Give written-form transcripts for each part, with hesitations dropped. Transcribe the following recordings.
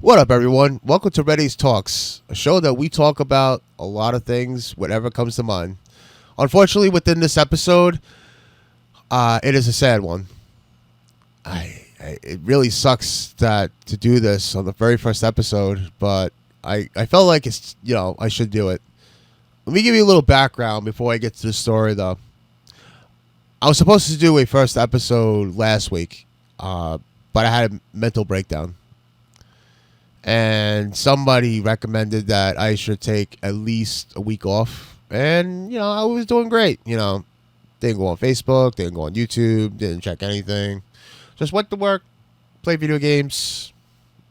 What up, everyone? Welcome to Redace Talks, a show that we talk about a lot of things, whatever comes to mind. Unfortunately, within this episode, it is a sad one. It really sucks that to do this on the very first episode, but I felt like I should do it. Let me give you a little background before I get to the story, though. I was supposed to do a first episode last week, but I had a mental breakdown. And somebody recommended that I should take at least a week off. And, I was doing great. Didn't go on Facebook, didn't go on YouTube, didn't check anything. Just went to work, played video games,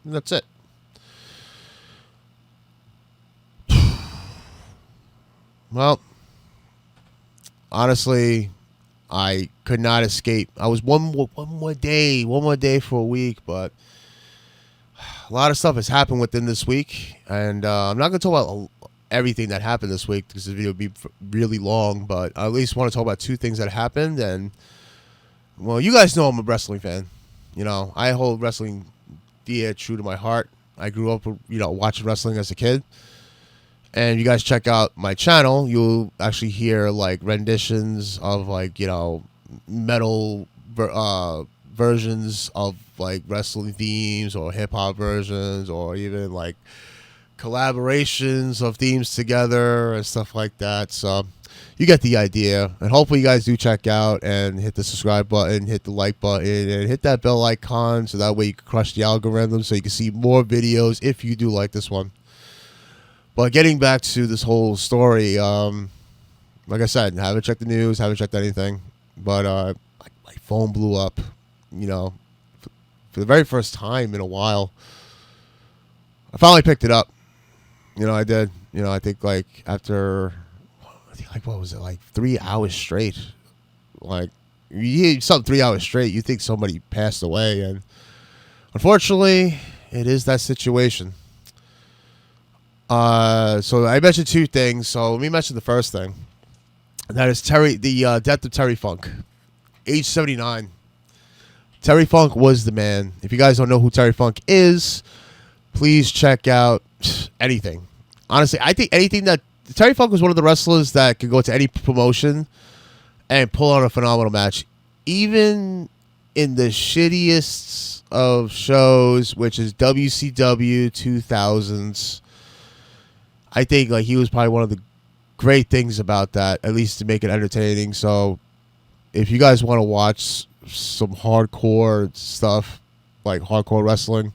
and that's it. Well, honestly, I could not escape. I was one more day for a week, but a lot of stuff has happened within this week, and I'm not going to talk about everything that happened this week because the video would be really long, but I at least want to talk about two things that happened. And, well, you guys know I'm a wrestling fan. I hold wrestling dear, true to my heart. I grew up, watching wrestling as a kid. And you guys check out my channel, you'll actually hear, renditions of, metal versions of wrestling themes or hip hop versions or even collaborations of themes together and stuff like that. So you get the idea, and hopefully you guys do check out and hit the subscribe button, hit the like button, and hit that bell icon so that way you can crush the algorithm so you can see more videos if you do like this one. But getting back to this whole story, like I said, haven't checked the news, haven't checked anything, but my phone blew up. For the very first time in a while. I finally picked it up. I did. I think after, what was it, 3 hours straight. You hear something 3 hours straight, you think somebody passed away. And unfortunately, it is that situation. So I mentioned two things. So let me mention the first thing. And that is the death of Terry Funk. Age 79. Terry Funk was the man. If you guys don't know who Terry Funk is, please check out anything. Honestly, I think anything that... Terry Funk was one of the wrestlers that could go to any promotion and pull out a phenomenal match. Even in the shittiest of shows, which is WCW 2000s, I think he was probably one of the great things about that, at least to make it entertaining. So if you guys want to watch some hardcore stuff, hardcore wrestling,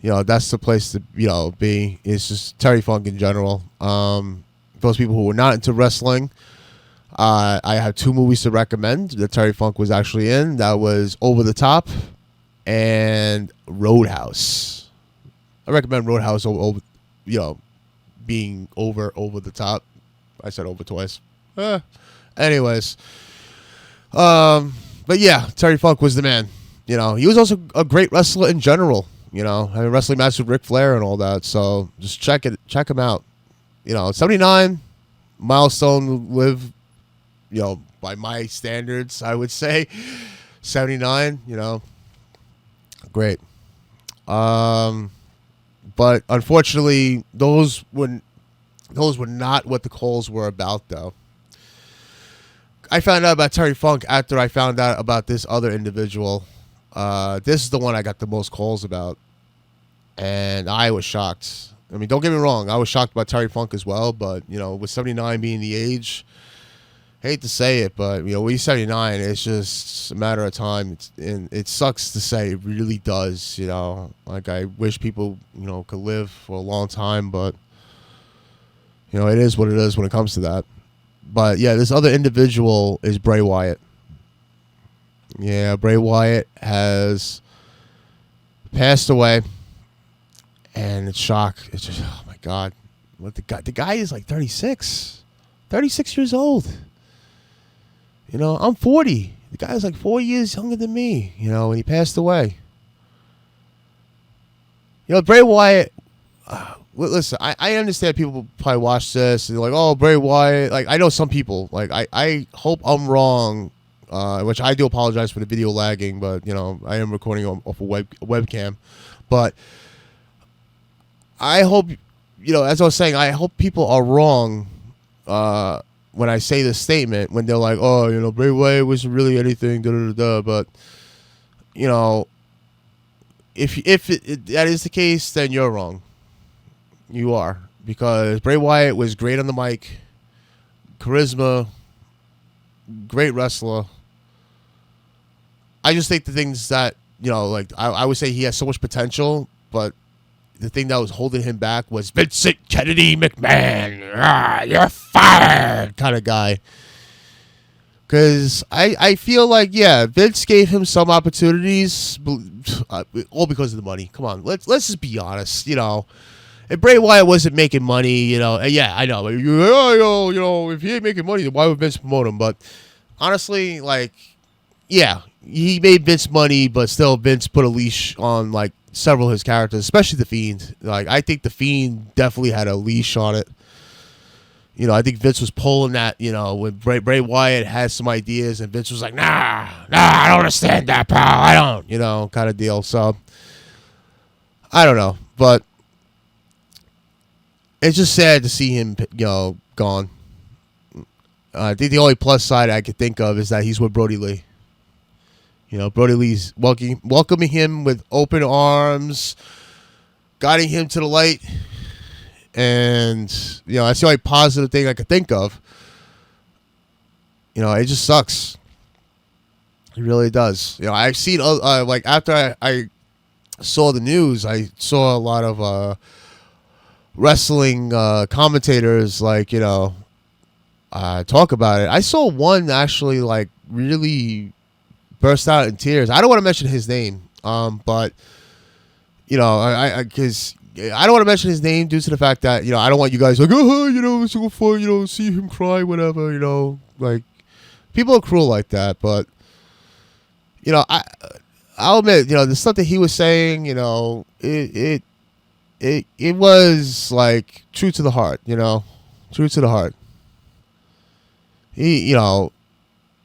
that's the place to be. It's just Terry Funk in general. Those people who were not into wrestling, I have two movies to recommend that Terry Funk was actually in. That was Over the Top and Roadhouse. I recommend Roadhouse over being over the top. I said over twice. Anyways, but yeah, Terry Funk was the man. He was also a great wrestler in general. Having a wrestling match with Ric Flair and all that. So just check him out. 79 milestone live. By my standards, I would say 79. Great. But unfortunately, those were not what the calls were about, though. I found out about Terry Funk after I found out about this other individual. This is the one I got the most calls about, and I was shocked. I mean, don't get me wrong, I was shocked about Terry Funk as well, but, with 79 being the age, hate to say it, but, when he's 79, it's just a matter of time. And it sucks to say, it really does, I wish people, could live for a long time, but, it is what it is when it comes to that. But, yeah, this other individual is Bray Wyatt. Yeah, Bray Wyatt has passed away, and it's shock. It's just, oh, my God. The guy is 36 years old. I'm 40. The guy's 4 years younger than me, when he passed away. Bray Wyatt, listen, I understand people probably watch this and they're oh, Bray Wyatt. I know some people. I hope I'm wrong, which I do apologize for the video lagging, but, I am recording off a webcam. But I hope, as I was saying, I hope people are wrong when I say this statement, when they're like, oh, Bray Wyatt wasn't really anything, da da da da. But, if that is the case, then you're wrong. You are. Because Bray Wyatt was great on the mic, charisma, great wrestler. I just think the things that, I would say he has so much potential, but the thing that was holding him back was Vincent Kennedy McMahon. You're fired kind of guy. Because I feel like, Vince gave him some opportunities, all because of the money. Come on, let's just be honest, If Bray Wyatt wasn't making money, I know. If he ain't making money, then why would Vince promote him? But honestly, he made Vince money, but still Vince put a leash on, several of his characters, especially The Fiend. I think The Fiend definitely had a leash on it. I think Vince was pulling that, when Bray Wyatt had some ideas, and Vince was like, nah, I don't understand that, pal. I don't, kind of deal. So, I don't know. But it's just sad to see him, gone. I think the only plus side I could think of is that he's with Brody Lee. Brody Lee's welcoming him with open arms, guiding him to the light. And, that's the only positive thing I could think of. It just sucks. It really does. I've seen, after I saw the news, I saw a lot of wrestling commentators, talk about it. I saw one actually, really burst out in tears. I don't want to mention his name, but, because I don't want to mention his name due to the fact that, I don't want you guys it's so fun, see him cry, whatever, people are cruel like that. But, I'll admit, the stuff that he was saying, it was true to the heart, true to the heart. He,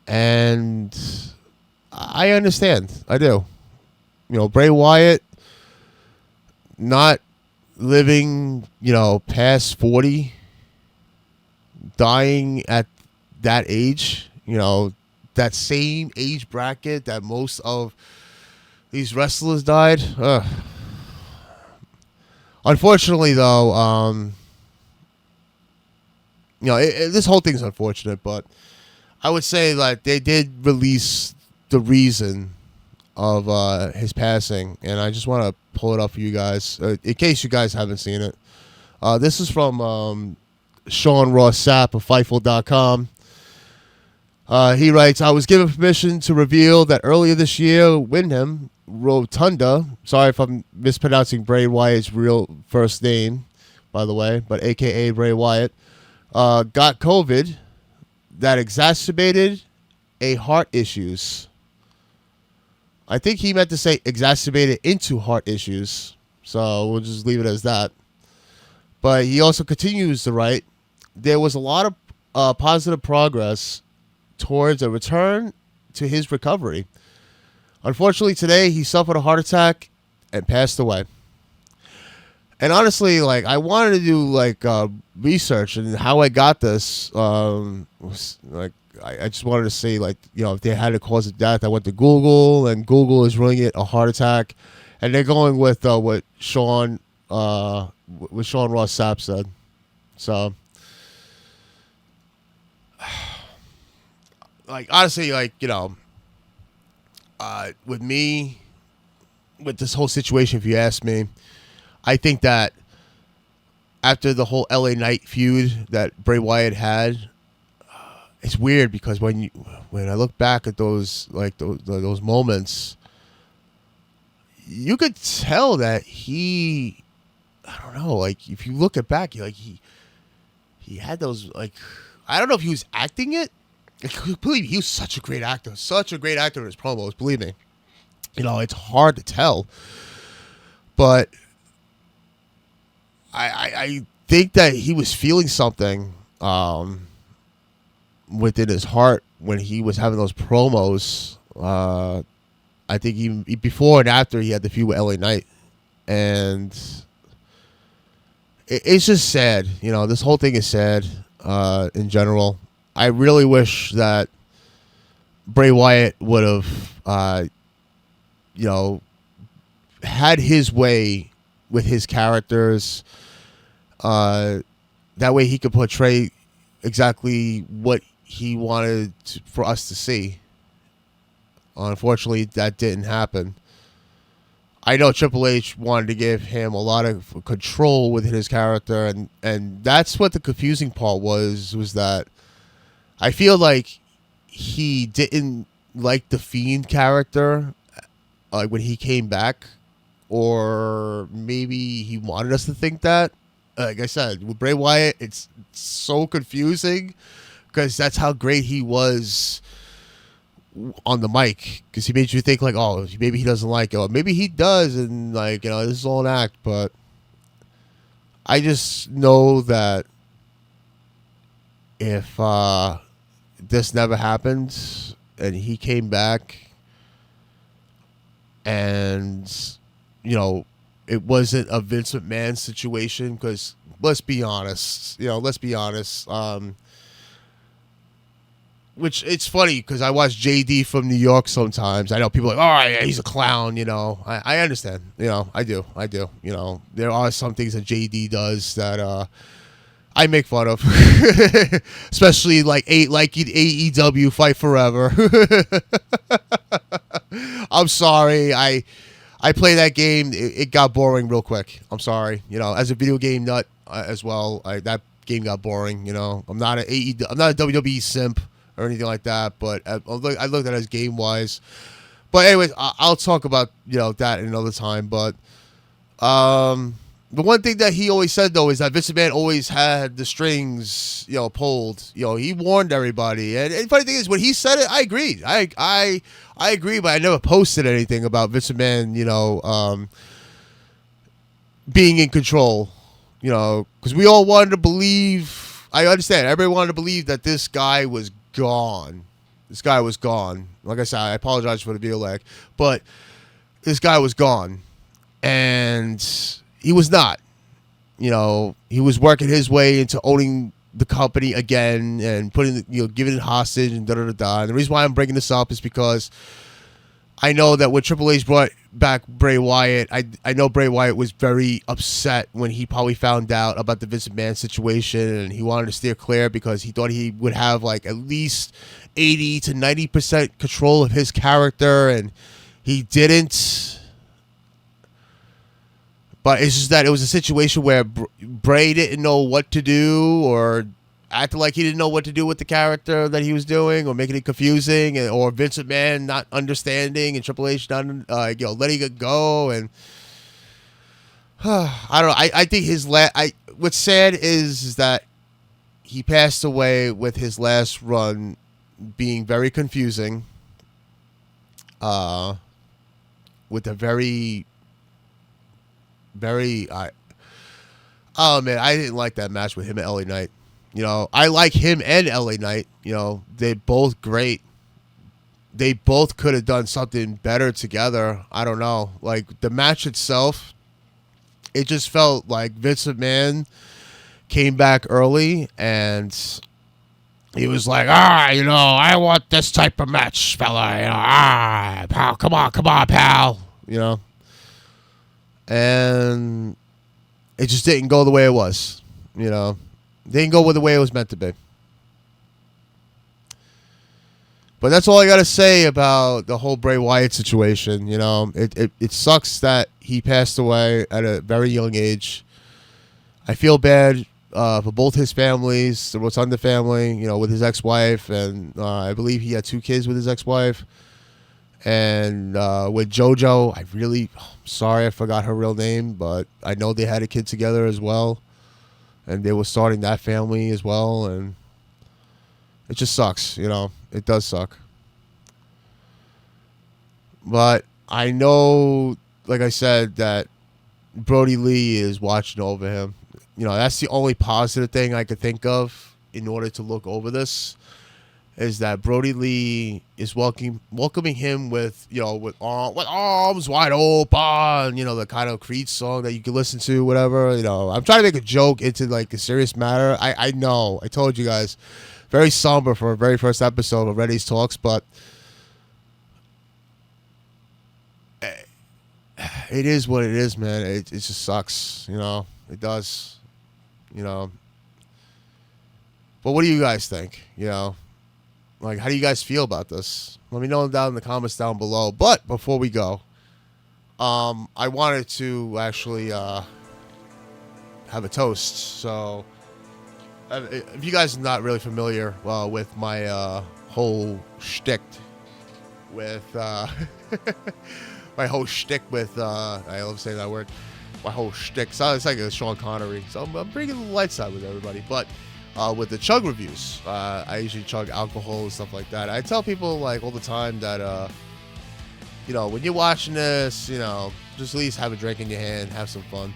and I understand. I do. Bray Wyatt not living, past 40, dying at that age, that same age bracket that most of these wrestlers died. Unfortunately, though, this whole thing's unfortunate, but I would say they did release the reason of his passing, and I just want to pull it up for you guys in case you guys haven't seen it. This is from Sean Ross Sapp of Fightful.com. He writes, I was given permission to reveal that earlier this year, Wyndham Rotunda, sorry if I'm mispronouncing Bray Wyatt's real first name, by the way, but AKA Bray Wyatt, got COVID that exacerbated a heart issues. I think he meant to say exacerbated into heart issues, so we'll just leave it as that. But he also continues to write, there was a lot of positive progress towards a return to his recovery. Unfortunately, today he suffered a heart attack and passed away. And honestly, I wanted to do research, and how I got this was I just wanted to say if they had a cause of death, I went to Google, and Google is ruling it a heart attack, and they're going with what Sean Ross Sapp said. So, honestly, with me, with this whole situation, if you ask me, I think that after the whole LA Knight feud that Bray Wyatt had, it's weird because when I look back at those those moments, you could tell that he, I don't know, if you look at back, he had those I don't know if he was acting it. Believe me, he was such a great actor in his promos. Believe me, it's hard to tell, but I think that he was feeling something within his heart when he was having those promos. I think even before and after he had the feud with LA Knight, and it's just sad. This whole thing is sad in general. I really wish that Bray Wyatt would have, you know, had his way with his characters. That way he could portray exactly what he wanted for us to see. Unfortunately, that didn't happen. I know Triple H wanted to give him a lot of control within his character, and that's what the confusing part was that I feel like he didn't like the Fiend character when he came back, or maybe he wanted us to think that. Like I said, with Bray Wyatt, it's so confusing because that's how great he was on the mic, because he made you think like, oh, maybe he doesn't like it, or maybe he does, and like, this is all an act. But I just know that if this never happened and he came back and it wasn't a Vince McMahon situation, because let's be honest, which it's funny because I watch JD from New York sometimes. I know people are like, oh yeah, he's a clown. I understand. I do. There are some things that JD does that I make fun of, especially like AEW Fight Forever. I'm sorry. I play that game. It got boring real quick. I'm sorry. As a video game nut as well, that game got boring. I'm not a WWE simp or anything like that, but I looked at it as game wise. But anyways, I'll talk about that another time. But the one thing that he always said though is that Vince McMahon always had the strings pulled. He warned everybody, and the funny thing is when he said it, I agreed. I agree, but I never posted anything about Vince McMahon being in control. Because we all wanted to believe. I understand. Everybody wanted to believe that this guy was gone. This guy was gone. Like I said, I apologize for the video lag, but this guy was gone, and he was not. He was working his way into owning the company again and putting, giving it hostage and da-da-da-da. And the reason why I'm bringing this up is because I know that when Triple H brought back Bray Wyatt, I know Bray Wyatt was very upset when he probably found out about the Vince McMahon situation, and he wanted to steer clear because he thought he would have like at least 80 to 90% control of his character, and he didn't. But it's just that it was a situation where Bray didn't know what to do, or acted like he didn't know what to do with the character that he was doing, or making it confusing, or Vince McMahon not understanding and Triple H not letting it go. And I don't know. I think his what's sad is that he passed away with his last run being very confusing, with a very oh man, I didn't like that match with him and LA Knight. I like him and LA Knight. They both great. They both could have done something better together. I don't know. Like the match itself, it just felt like Vince McMahon came back early and he was like, I want this type of match, fella. Pal, come on, pal. And it just didn't go the way it was. Didn't go the way it was meant to be. But that's all I got to say about the whole Bray Wyatt situation. It sucks that he passed away at a very young age. I feel bad for both his families, the Rotunda family, with his ex-wife, and I believe he had 2 kids with his ex-wife. And with JoJo, I'm sorry I forgot her real name, but I know they had a kid together as well. And they were starting that family as well, and it just sucks, It does suck. But I know, like I said, that Brody Lee is watching over him. That's the only positive thing I could think of in order to look over this. is that Brody Lee is welcoming him with, with arms wide open, the kind of Creed song that you can listen to, whatever. I'm trying to make a joke into like a serious matter. I know, I told you guys, very somber for a very first episode of Redace Talks, but it is what it is, man. It just sucks, it does, But what do you guys think, Like, how do you guys feel about this? Let me know down in the comments down below. But before we go, I wanted to actually have a toast. So, if you guys are not really familiar with my whole shtick with my whole shtick with I love saying that word. My whole shtick. So it's like a Sean Connery. So I'm bringing the light side with everybody, but. With the chug reviews, I usually chug alcohol and stuff like that. I tell people like all the time that, when you're watching this, just at least have a drink in your hand, have some fun.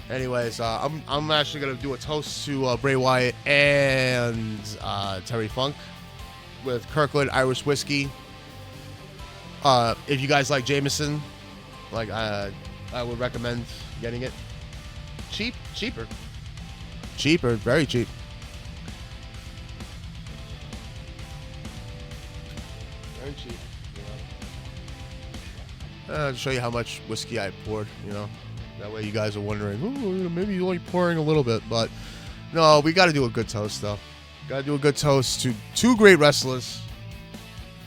Anyways, I'm actually gonna do a toast to Bray Wyatt and Terry Funk with Kirkland Irish whiskey. If you guys like Jameson, like I would recommend getting it. Cheaper, very cheap. Very cheap, to show you how much whiskey I poured, That way you guys are wondering, maybe you're only pouring a little bit, but no, we got to do a good toast, though. Got to do a good toast to two great wrestlers.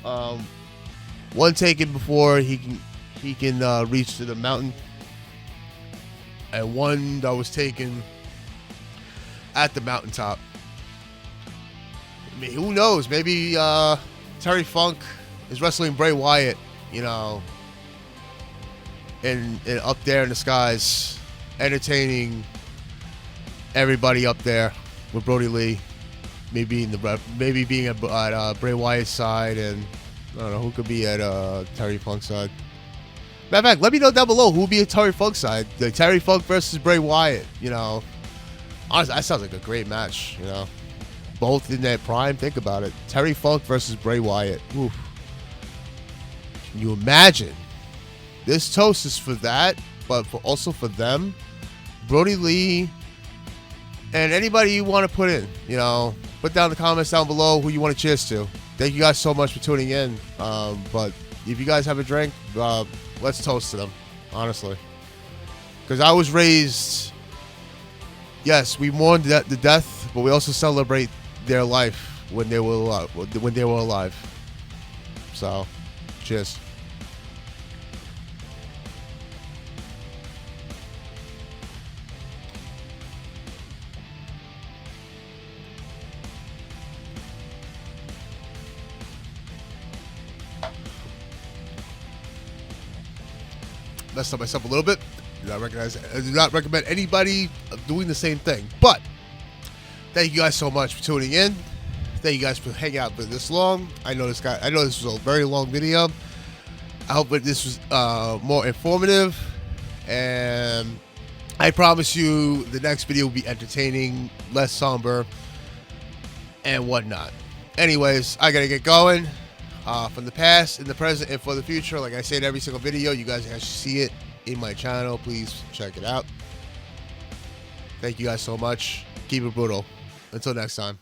One taken before he can reach to the mountain, and one that was taken at the mountaintop. I mean, who knows? Maybe Terry Funk is wrestling Bray Wyatt, and up there in the skies, entertaining everybody up there with Brody Lee, maybe being at Bray Wyatt's side, and I don't know who could be at Terry Funk's side. Matter of fact, let me know down below who would be at Terry Funk's side. Like Terry Funk versus Bray Wyatt, Honestly, that sounds like a great match, Both in their prime. Think about it. Terry Funk versus Bray Wyatt. Oof. Can you imagine? This toast is for that, but also for them. Brody Lee and anybody you want to put in, Put down in the comments down below who you want to cheers to. Thank you guys so much for tuning in. But if you guys have a drink, let's toast to them, honestly. Because I was raised... Yes, we mourn the death, but we also celebrate their life when they were alive. So, cheers. Messed up myself a little bit. I do not recommend anybody doing the same thing. But thank you guys so much for tuning in. Thank you guys for hanging out for this long. I know this was a very long video. I hope that this was more informative, and I promise you the next video will be entertaining, less somber, and whatnot. Anyways, I gotta get going. From the past, in the present, and for the future, like I say in every single video, you guys actually see it in my channel. Please check it out. Thank you guys so much. Keep it brutal. Until next time.